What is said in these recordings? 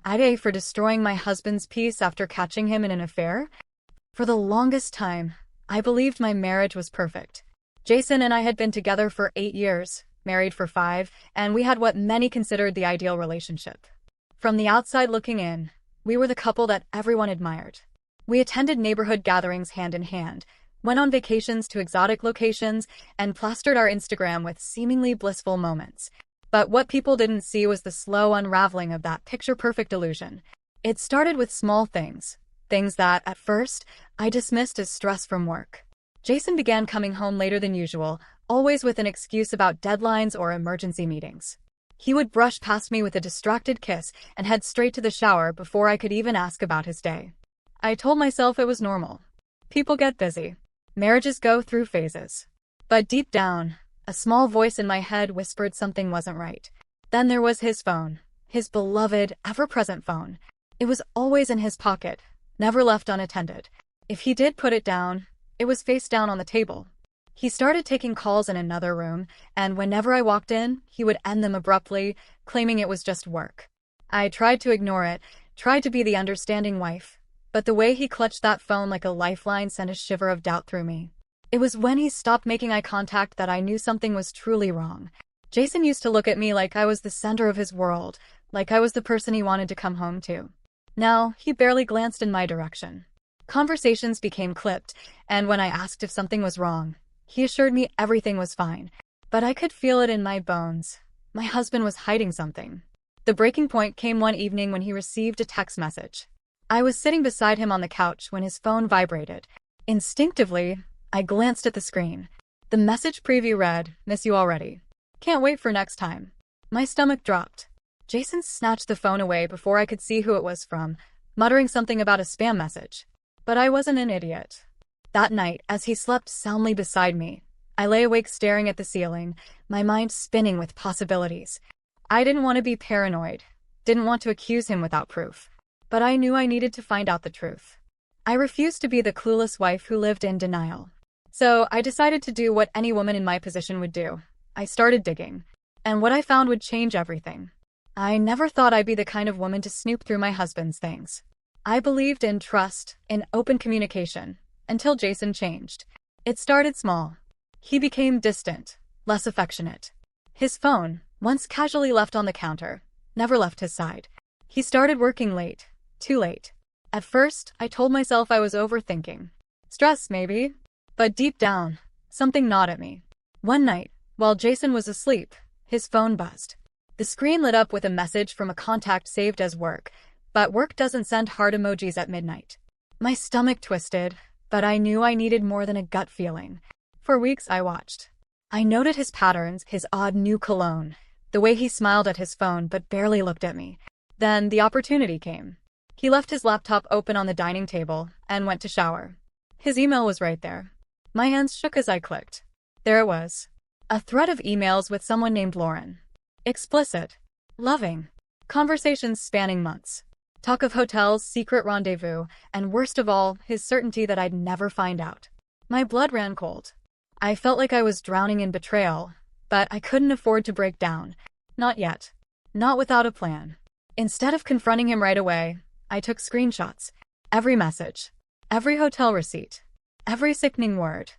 AITA for destroying my husband's peace after catching him in an affair? For the longest time, I believed my marriage was perfect. Jason and I had been together for 8 years, married for 5, and we had what many considered the ideal relationship. From the outside looking in, we were the couple that everyone admired. We attended neighborhood gatherings hand in hand, went on vacations to exotic locations, and plastered our Instagram with seemingly blissful moments. But what people didn't see was the slow unraveling of that picture-perfect illusion. It started with small things that, at first, I dismissed as stress from work. Jason began coming home later than usual, always with an excuse about deadlines or emergency meetings. He would brush past me with a distracted kiss and head straight to the shower before I could even ask about his day. I told myself it was normal. People get busy. Marriages go through phases. But deep down, a small voice in my head whispered something wasn't right. Then there was his phone, his beloved, ever-present phone. It was always in his pocket, never left unattended. If he did put it down, it was face down on the table. He started taking calls in another room, and whenever I walked in, he would end them abruptly, claiming it was just work. I tried to ignore it, tried to be the understanding wife, but the way he clutched that phone like a lifeline sent a shiver of doubt through me. It was when he stopped making eye contact that I knew something was truly wrong. Jason used to look at me like I was the center of his world, like I was the person he wanted to come home to. Now, he barely glanced in my direction. Conversations became clipped, and when I asked if something was wrong, he assured me everything was fine. But I could feel it in my bones. My husband was hiding something. The breaking point came one evening when he received a text message. I was sitting beside him on the couch when his phone vibrated. Instinctively, I glanced at the screen. The message preview read, "Miss you already. Can't wait for next time." My stomach dropped. Jason snatched the phone away before I could see who it was from, muttering something about a spam message. But I wasn't an idiot. That night, as he slept soundly beside me, I lay awake staring at the ceiling, my mind spinning with possibilities. I didn't want to be paranoid, didn't want to accuse him without proof. But I knew I needed to find out the truth. I refused to be the clueless wife who lived in denial. So I decided to do what any woman in my position would do. I started digging. And what I found would change everything. I never thought I'd be the kind of woman to snoop through my husband's things. I believed in trust, in open communication, until Jason changed. It started small. He became distant, less affectionate. His phone, once casually left on the counter, never left his side. He started working late, too late. At first, I told myself I was overthinking. Stress, maybe. But deep down, something gnawed at me. One night, while Jason was asleep, his phone buzzed. The screen lit up with a message from a contact saved as work, but work doesn't send heart emojis at midnight. My stomach twisted, but I knew I needed more than a gut feeling. For weeks I watched. I noted his patterns, his odd new cologne, the way he smiled at his phone but barely looked at me. Then the opportunity came. He left his laptop open on the dining table and went to shower. His email was right there. My hands shook as I clicked. There it was. A thread of emails with someone named Lauren. Explicit. Loving. Conversations spanning months. Talk of hotels, secret rendezvous, and worst of all, his certainty that I'd never find out. My blood ran cold. I felt like I was drowning in betrayal, but I couldn't afford to break down. Not yet. Not without a plan. Instead of confronting him right away, I took screenshots. Every message. Every hotel receipt. Every sickening word.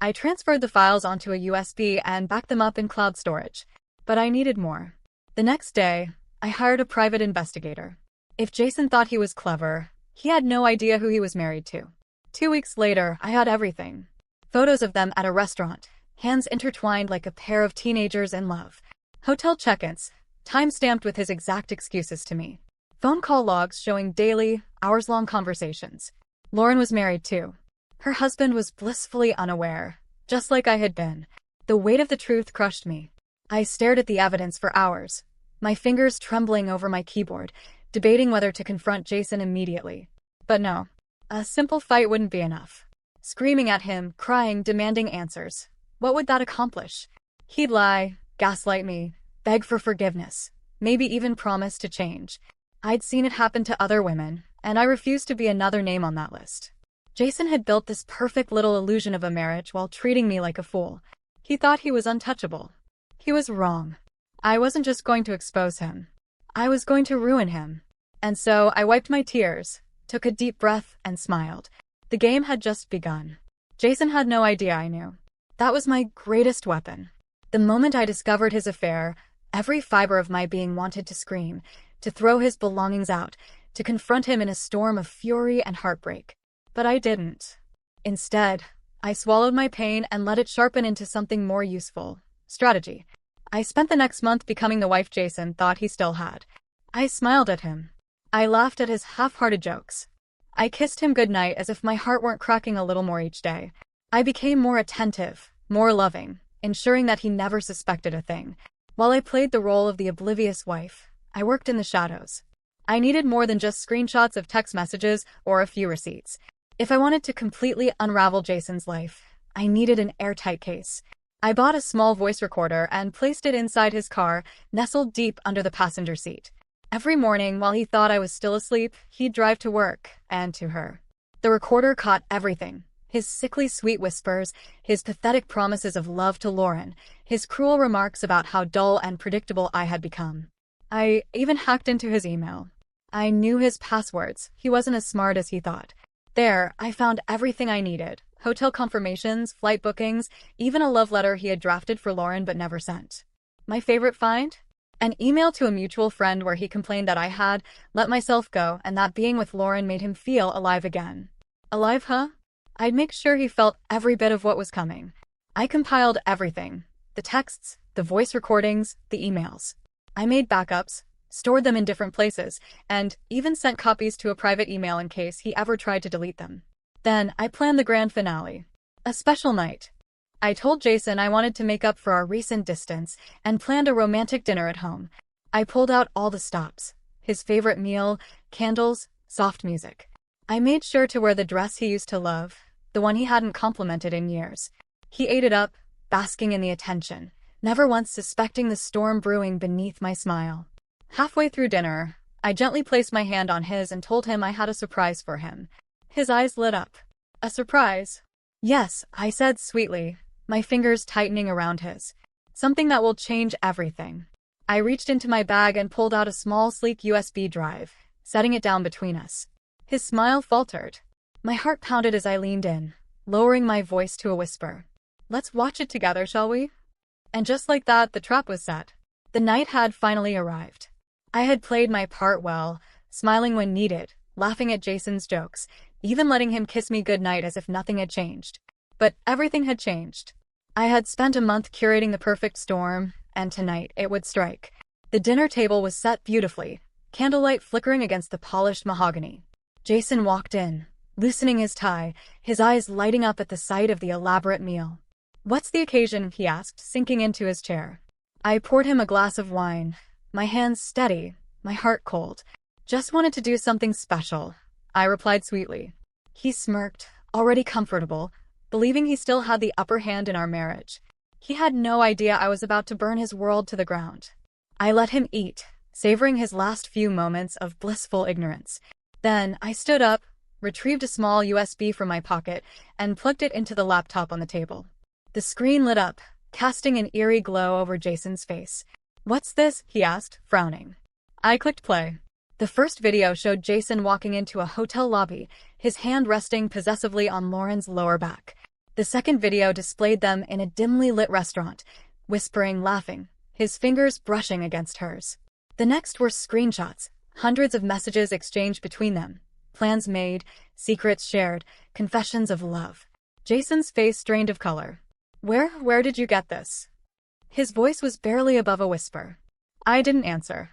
I transferred the files onto a USB and backed them up in cloud storage. But I needed more. The next day, I hired a private investigator. If Jason thought he was clever, he had no idea who he was married to. 2 weeks later, I had everything. Photos of them at a restaurant, hands intertwined like a pair of teenagers in love. Hotel check-ins, time-stamped with his exact excuses to me. Phone call logs showing daily, hours-long conversations. Lauren was married too. Her husband was blissfully unaware, just like I had been. The weight of the truth crushed me. I stared at the evidence for hours, my fingers trembling over my keyboard, debating whether to confront Jason immediately. But no, a simple fight wouldn't be enough. Screaming at him, crying, demanding answers. What would that accomplish? He'd lie, gaslight me, beg for forgiveness, maybe even promise to change. I'd seen it happen to other women, and I refused to be another name on that list. Jason had built this perfect little illusion of a marriage while treating me like a fool. He thought he was untouchable. He was wrong. I wasn't just going to expose him. I was going to ruin him. And so I wiped my tears, took a deep breath, and smiled. The game had just begun. Jason had no idea I knew. That was my greatest weapon. The moment I discovered his affair, every fiber of my being wanted to scream, to throw his belongings out, to confront him in a storm of fury and heartbreak. But I didn't. Instead, I swallowed my pain and let it sharpen into something more useful. Strategy. I spent the next month becoming the wife Jason thought he still had. I smiled at him. I laughed at his half-hearted jokes. I kissed him goodnight as if my heart weren't cracking a little more each day. I became more attentive, more loving, ensuring that he never suspected a thing. While I played the role of the oblivious wife, I worked in the shadows. I needed more than just screenshots of text messages or a few receipts. If I wanted to completely unravel Jason's life, I needed an airtight case. I bought a small voice recorder and placed it inside his car, nestled deep under the passenger seat. Every morning, while he thought I was still asleep, he'd drive to work and to her. The recorder caught everything. His sickly sweet whispers, his pathetic promises of love to Lauren, his cruel remarks about how dull and predictable I had become. I even hacked into his email. I knew his passwords. He wasn't as smart as he thought. There, I found everything I needed. Hotel confirmations, flight bookings, even a love letter he had drafted for Lauren but never sent. My favorite find? An email to a mutual friend where he complained that I had let myself go and that being with Lauren made him feel alive again. Alive, huh? I'd make sure he felt every bit of what was coming. I compiled everything. The texts, the voice recordings, the emails. I made backups, stored them in different places, and even sent copies to a private email in case he ever tried to delete them. Then I planned the grand finale. A special night. I told Jason I wanted to make up for our recent distance and planned a romantic dinner at home. I pulled out all the stops. His favorite meal, candles, soft music. I made sure to wear the dress he used to love, the one he hadn't complimented in years. He ate it up, basking in the attention, never once suspecting the storm brewing beneath my smile. Halfway through dinner, I gently placed my hand on his and told him I had a surprise for him. His eyes lit up. A surprise? Yes, I said sweetly, my fingers tightening around his. Something that will change everything. I reached into my bag and pulled out a small, sleek USB drive, setting it down between us. His smile faltered. My heart pounded as I leaned in, lowering my voice to a whisper. Let's watch it together, shall we? And just like that, the trap was set. The night had finally arrived. I had played my part well, smiling when needed, laughing at Jason's jokes, even letting him kiss me goodnight as if nothing had changed. But everything had changed. I had spent a month curating the perfect storm, and tonight it would strike. The dinner table was set beautifully, candlelight flickering against the polished mahogany. Jason walked in, loosening his tie, his eyes lighting up at the sight of the elaborate meal. What's the occasion? He asked, sinking into his chair. I poured him a glass of wine, my hands steady, my heart cold. Just wanted to do something special, I replied sweetly. He smirked, already comfortable, believing he still had the upper hand in our marriage. He had no idea I was about to burn his world to the ground. I let him eat, savoring his last few moments of blissful ignorance. Then I stood up, retrieved a small USB from my pocket, and plugged it into the laptop on the table. The screen lit up, casting an eerie glow over Jason's face. What's this? He asked, frowning. I clicked play. The first video showed Jason walking into a hotel lobby, his hand resting possessively on Lauren's lower back. The second video displayed them in a dimly lit restaurant, whispering, laughing, his fingers brushing against hers. The next were screenshots, hundreds of messages exchanged between them, plans made, secrets shared, confessions of love. Jason's face drained of color. Where did you get this? His voice was barely above a whisper. I didn't answer.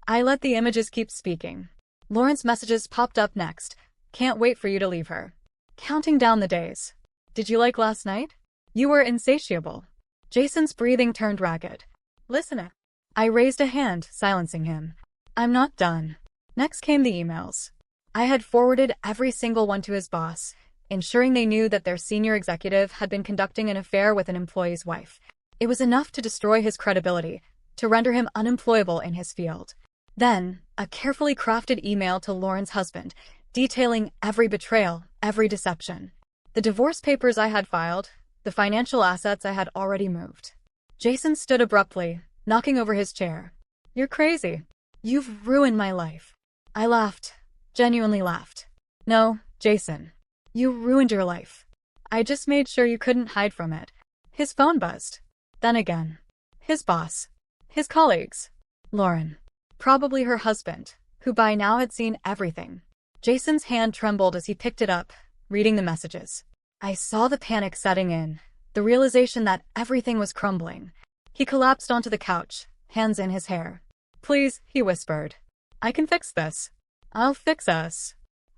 I let the images keep speaking. Lauren's messages popped up next. Can't wait for you to leave her. Counting down the days. Did you like last night? You were insatiable. Jason's breathing turned ragged. Listen. I raised a hand, silencing him. I'm not done. Next came the emails. I had forwarded every single one to his boss, ensuring they knew that their senior executive had been conducting an affair with an employee's wife. It was enough to destroy his credibility, to render him unemployable in his field. Then, a carefully crafted email to Lauren's husband, detailing every betrayal, every deception. The divorce papers I had filed, the financial assets I had already moved. Jason stood abruptly, knocking over his chair. You're crazy. You've ruined my life. I laughed. Genuinely laughed. No, Jason. You ruined your life. I just made sure you couldn't hide from it. His phone buzzed. Then again. His boss. His colleagues. Lauren. Probably her husband, who by now had seen everything. Jason's hand trembled as he picked it up, reading the messages. I saw the panic setting in, the realization that everything was crumbling. He collapsed onto the couch, hands in his hair. Please, he whispered. I can fix this. I'll fix us.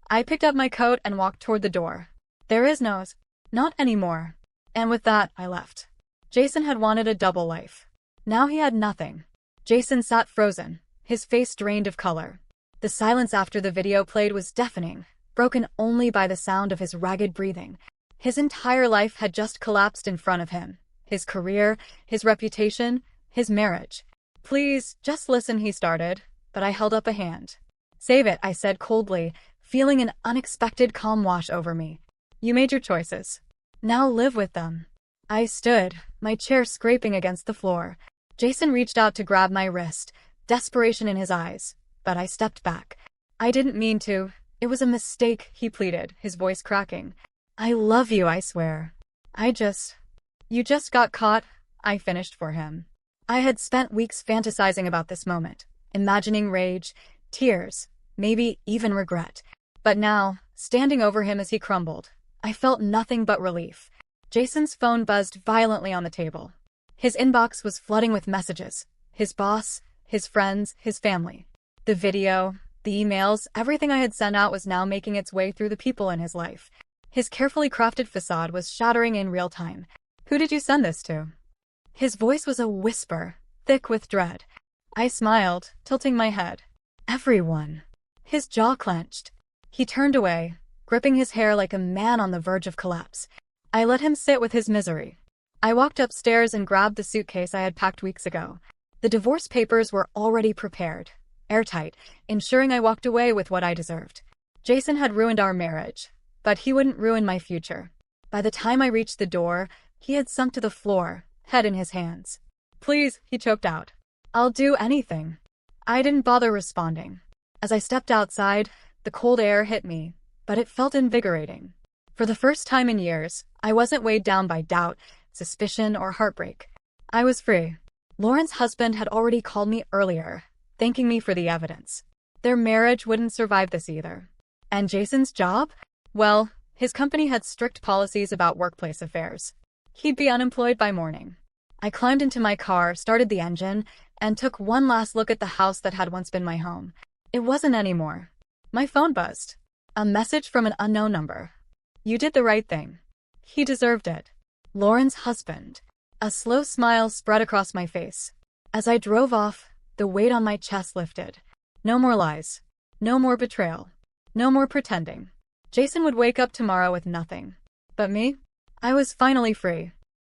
I picked up my coat and walked toward the door. There is no, not anymore. And with that, I left. Jason had wanted a double life. Now he had nothing. Jason sat frozen, his face drained of color. The silence after the video played was deafening, broken only by the sound of his ragged breathing. His entire life had just collapsed in front of him. His career, his reputation, his marriage. Please, just listen, he started, but I held up a hand. Save it, I said coldly, feeling an unexpected calm wash over me. You made your choices. Now live with them. I stood, my chair scraping against the floor. Jason reached out to grab my wrist, desperation in his eyes, but I stepped back. I didn't mean to. It was a mistake, he pleaded, his voice cracking. I love you, I swear. You just got caught, I finished for him. I had spent weeks fantasizing about this moment, imagining rage, tears, maybe even regret. But now, standing over him as he crumbled, I felt nothing but relief. Jason's phone buzzed violently on the table. His inbox was flooding with messages. His boss, his friends, his family. The video, the emails, everything I had sent out was now making its way through the people in his life. His carefully crafted facade was shattering in real time. Who did you send this to? His voice was a whisper, thick with dread. I smiled, tilting my head. Everyone. His jaw clenched. He turned away, gripping his hair like a man on the verge of collapse. I let him sit with his misery. I walked upstairs and grabbed the suitcase I had packed weeks ago. The divorce papers were already prepared, airtight, ensuring I walked away with what I deserved. Jason had ruined our marriage, but he wouldn't ruin my future. By the time I reached the door, he had sunk to the floor, head in his hands. Please, he choked out. I'll do anything. I didn't bother responding. As I stepped outside, the cold air hit me, but it felt invigorating. For the first time in years, I wasn't weighed down by doubt, suspicion, or heartbreak. I was free. Lauren's husband had already called me earlier, thanking me for the evidence. Their marriage wouldn't survive this either. And Jason's job? Well, his company had strict policies about workplace affairs. He'd be unemployed by morning. I climbed into my car, started the engine, and took one last look at the house that had once been my home. It wasn't anymore. My phone buzzed. A message from an unknown number. You did the right thing. He deserved it. Lauren's husband. A slow smile spread across my face. As I drove off, the weight on my chest lifted. No more lies. No more betrayal. No more pretending. Jason would wake up tomorrow with nothing. But me? I was finally free.